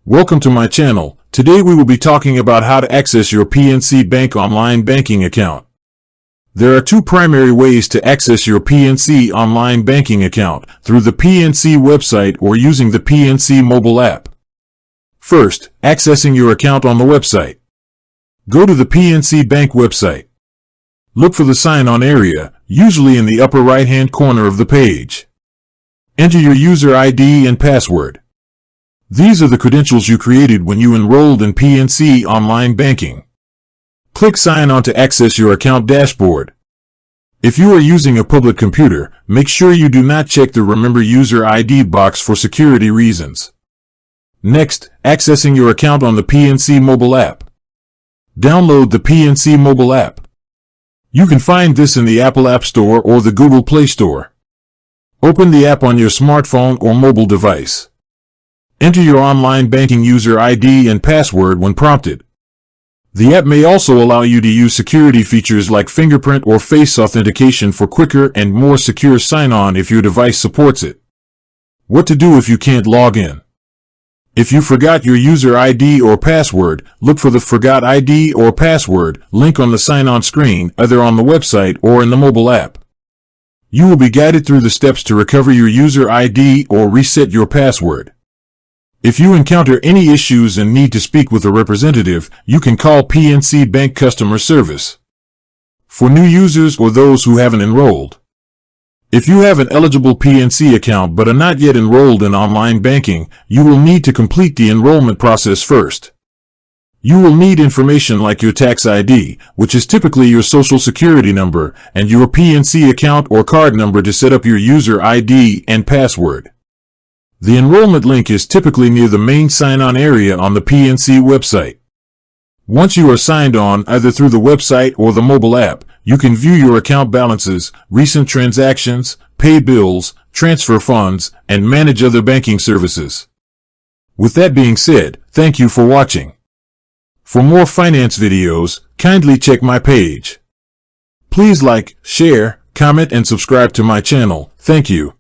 Welcome to my channel. Today we will be talking about how to access your PNC Bank online banking account. There are two primary ways to access your PNC online banking account, through the PNC website or using the PNC mobile app. First, accessing your account on the website. Go to the PNC Bank website. Look for the sign-on area, usually in the upper right-hand corner of the page. Enter your user ID and password. These are the credentials you created when you enrolled in PNC online banking. Click Sign On to access your account dashboard. If you are using a public computer, make sure you do not check the Remember User ID box for security reasons. Next, accessing your account on the PNC mobile app. Download the PNC mobile app. You can find this in the Apple App Store or the Google Play Store. Open the app on your smartphone or mobile device. Enter your online banking user ID and password when prompted. The app may also allow you to use security features like fingerprint or face authentication for quicker and more secure sign-on if your device supports it. What to do if you can't log in? If you forgot your user ID or password, look for the Forgot ID or Password link on the sign-on screen, either on the website or in the mobile app. You will be guided through the steps to recover your user ID or reset your password. If you encounter any issues and need to speak with a representative, you can call PNC Bank Customer Service. For new users or those who haven't enrolled. If you have an eligible PNC account but are not yet enrolled in online banking, you will need to complete the enrollment process first. You will need information like your tax ID, which is typically your social security number, and your PNC account or card number to set up your user ID and password. The enrollment link is typically near the main sign-on area on the PNC website. Once you are signed on either through the website or the mobile app, you can view your account balances, recent transactions, pay bills, transfer funds, and manage other banking services. With that being said, thank you for watching. For more finance videos, kindly check my page. Please like, share, comment, and subscribe to my channel. Thank you.